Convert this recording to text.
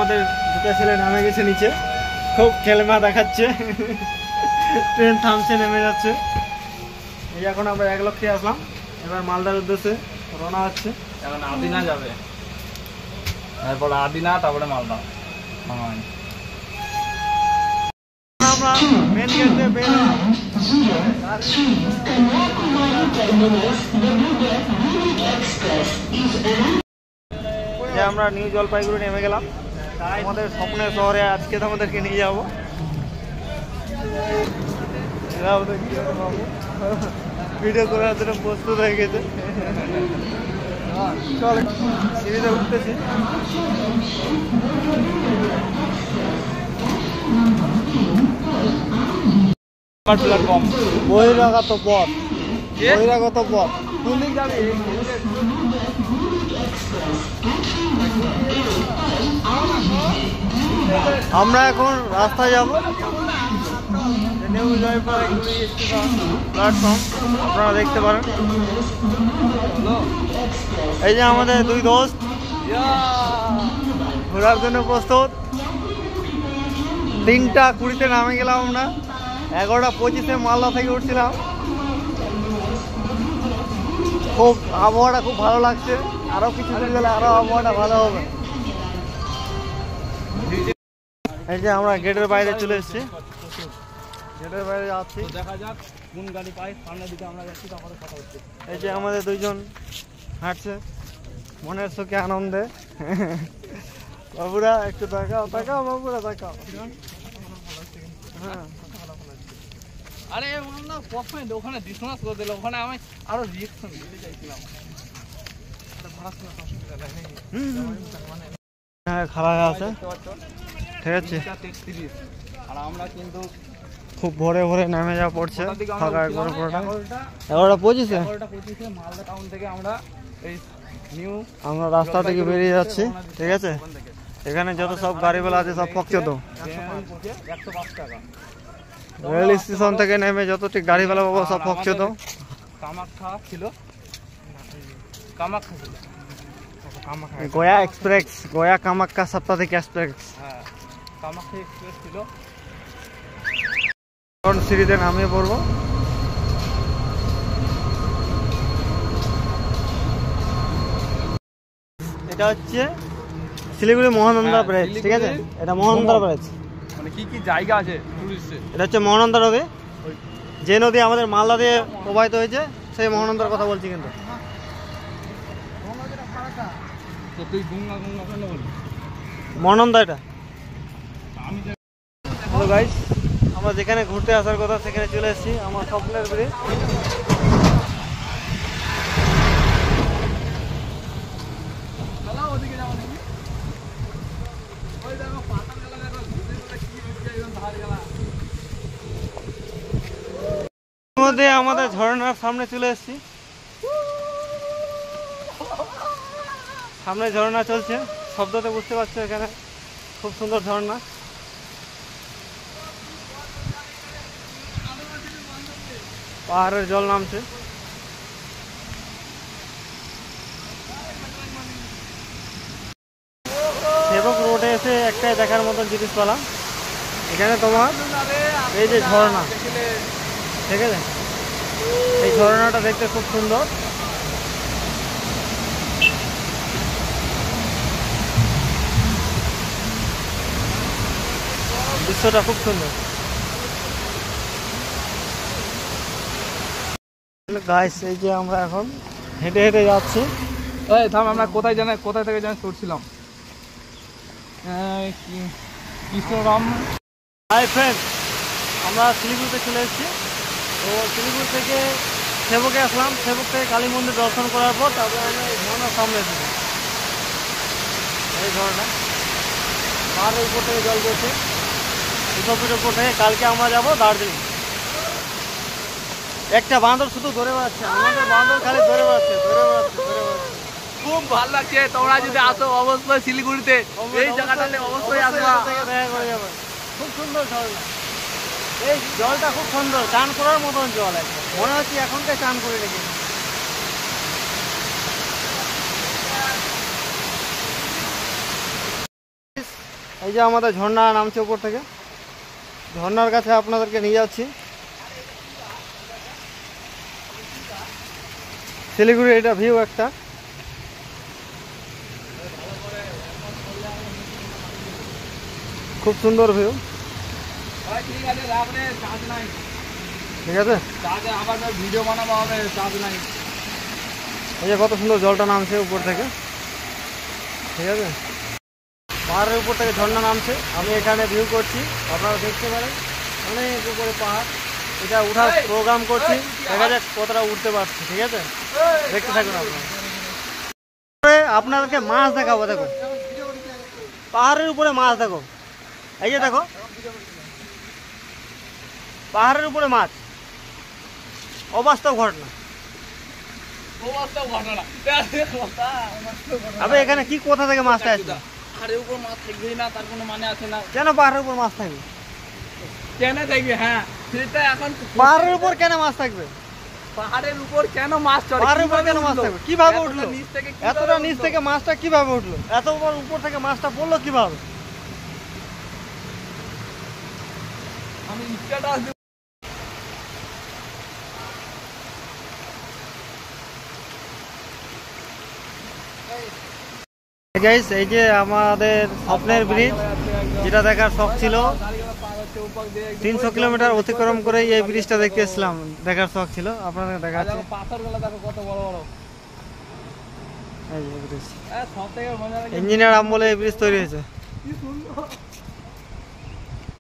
আমাদের দুটো ছেলে নামে গেছে নিচে, খুব খেলমা দেখাচ্ছে। ট্রেন থামছে, নেমে যাচ্ছে। এই এখন আমরা 1 লক্ষে আসলাম, এবার মালদার উদ্দেশ্যে রওনা হচ্ছে। এখন আদিনা যাবে, এরপর আদিনা, তারপরে মালদা। আমরা মেন গেট দিয়ে বের আমরা নিউ জলপাইগুড়ি নেমে গেলাম। আমাদের স্বপ্নের শহরে আজকে তোমাদেরকে নিয়ে যাবো। ভিডিও করার জন্য প্রস্তুত হয়ে গেছে। চল সিঁড়িতে উঠতেছি। প্ল্যাটফর্ম বহিরাগত পথ, বহিরাগত পথ। কোন দিক যাবি? আমরা এখন রাস্তায় যাব নিউ জলপাইগুড়ি প্ল্যাটফর্ম, আপনারা দেখতে পারেন। এই যে আমাদের দুই দোস্ত ঘোরার জন্য প্রস্তুত। 3টা 20-তে নামে গেলাম আমরা, 11টা 25-এ মালদা থেকে উঠছিলাম। খুব আবহাওয়াটা খুব ভালো লাগছে, আরো কিছু দিন গেলে আরো আবহাওয়াটা ভালো হবে। এই যে আমরা গেটের বাইরে চলে এসেছি, গেটের বাইরে যাচ্ছি, দেখা যাক কোন গাড়ি পাই। সামনের দিকে আমরা যাচ্ছি, তারপরে কথা হচ্ছে। এই যে আমাদের দুইজন হাঁটছে মনের সুখে আনন্দে। বাবুরা একটু তাকাও, তাকাও বাবুরা, তাকাও। হ্যাঁ, আরে না প্রথমে ওখানে ডিসকাস করে দিল, ওখানে আমি আরো রিঅ্যাকশন দিতে চাইছিলাম। হ্যাঁ খারাপ আছে, ঠিক আছে। আর আমরা কিন্তু খুব ভোরে ভোরে নেমে যাওয়া পড়ছে, ফাঁকা একবার পুরোটা। 11টা 25-এ মালদা টাউন থেকে আমরা এই নিউ আমরা রাস্তা থেকে বেরিয়ে যাচ্ছি, ঠিক আছে। এখানে যত সব গাড়িওয়ালা আছে সব পকচোদ। 105 টাকা রেল স্টেশন থেকে নেমে যতটি গাড়িওয়ালা পাবো সব পকচোদ। কামাখ্যা ছিল, কামাখ্যা ছিল, গয়া এক্সপ্রেস, গয়া কামাখ্যা সাপ্তাহিক এক্সপ্রেস। হ্যাঁ কামাখ্যা এক্সপ্রেস ছিল। এখন সিঁড়িতে নামিয়ে পড়বো। এটা হচ্ছে শিলিগুড়ি মহানন্দা ব্রিজ, ঠিক আছে। এটা মহানন্দা ব্রিজ, মানে কি কি জায়গা আছে টুরিস্টের। এটা হচ্ছে মহানন্দা নদী, যে নদী আমাদের মালদা দিয়ে প্রবাহিত হয়েছে, সেই মহানন্দার কথা বলছি। কিন্তু তুই গঙ্গা গঙ্গা কেন বলি? মহানন্দা এটা। হ্যালো গাইস, আমরা যেখানে ঘুরতে আসার কথা সেখানে চলে এসেছি, আমার স্বপ্নের ব্রিজ। মধ্যে আমাদের ঝর্ণার সামনে চলে এসেছি, সামনে ঝর্ণা চলছে, শব্দতে বুঝতে পারছো। এখানে খুব সুন্দর ঝর্ণা। পাহাড়ের জল নামছে। সেবক রোডে এসে একটাই দেখার মতন জিনিস পেলাম, এখানে তোমার এই যে ঝর্ণা, ঠিক আছে। এই ঝর্ণাটা দেখতে খুব সুন্দর। দৃশ্যটা খুব সুন্দর। গাইস, এই যে আমরা এখন হেঁটে হেঁটে যাচ্ছি। এই থাম, আমরা কোথায় থেকে জানি চড়ছিলাম? কৃষ্ণরাম। হাই ফ্রেন্ড, আমরা শিলিগুড়িতে চলে এসেছি। তো শিলিগুড়ি থেকে সেবকে আসলাম, সেবক থেকে কালী মন্দির দর্শন করার পর তারপরে আমরা এই ঝর্ণার সামনে এসেছি। এই ঝর্ণা পাহাড়ের উপর থেকে জল পড়ছে, এসবের উপর থেকে। কালকে আমরা যাবো দার্জিলিং। একটা বাঁদর শুধু ধরে বেড়াচ্ছে, আমাদের বাঁদর খালি ধরে বেড়াচ্ছে, ধরে বেড়াচ্ছে, ধরে বেড়াচ্ছে। খুব ভালো লাগছে। তোমরা যদি আসো অবশ্যই শিলিগুড়িতে এই জায়গাটাতে অবশ্যই আসবা, দেখা করে যাবে। খুব সুন্দর ঝর্ণা, এই জলটা খুব সুন্দর, চান করার মতন জল। একদম মনে হচ্ছে এখনকার চান করে রেখেছি। এই যে আমাদের ঝর্ণা নামছে উপর থেকে, ঝর্ণার কাছে আপনাদেরকে নিয়ে যাচ্ছি। শিলিগুড়ি এটা ভিউ একটা, খুব সুন্দর ভিউ। ভাই ঠিক আছে রাখ রে, চার্জ নাই। ঠিক আছে, চার্জে আবার ভিডিও বানাবো হবে, চার্জ নাই। এই যে কত সুন্দর জলটা নামছে উপর থেকে। ঠিক আছে, পাহাড়ের উপর থেকে ঝর্ণা নামছে, আমি এখানে ভিউ করছি, আপনারা দেখতে পারেন অনেক উপরে পাহাড়। এটা উঠার প্রোগ্রাম করছি, দেখা যাক কতটা উঠতে পারছি। ঠিক আছে, দেখতে থাকুন আপনারা। আপনাদেরকে মাছ দেখাবো, দেখো পাহাড়ের উপরে মাছ, দেখো এই যে দেখো পাহাড়ের উপরে মাছ, অবাস্তব ঘটনা। আবে এখানে কি কোথা থেকে মাছটা আসবে? পাহাড়ের উপর মাছ থাকবেই না, তার কোনো মানে আছে না। কেন পাহাড়ের উপর মাছ থাকবে? কেন থাকবে? হ্যাঁ সেটা এখন পাহাড়ের উপর কেন মাছ থাকবে? পাহাড়ের উপর কেন মাছ চড়ে? পাহাড়ের উপর কেন মাছ থাকবে? কিভাবে এতটা উঠলো? নিচ থেকে এতটা নিচ থেকে মাছটা কিভাবে উঠলো? এত বড় উপর থেকে মাছটা পড়লো কিভাবে? আমি ইচ্ছাটা গাইস, এই যে আমাদের স্বপ্নের ব্রিজ, যেটা দেখার শখ ছিল, 300 কিলোমিটার অতিক্রম করে এই ব্রিজটা দেখতে এসেছিলাম, দেখার শখ ছিল, আপনাদের দেখাচ্ছে। পাথরগুলো দেখো কত বড় বড়। এই যে ব্রিজ, সব থেকে মজা লাগে ইঞ্জিনিয়ার আমলে এই ব্রিজ তৈরি হয়েছে। কি সুন্দর।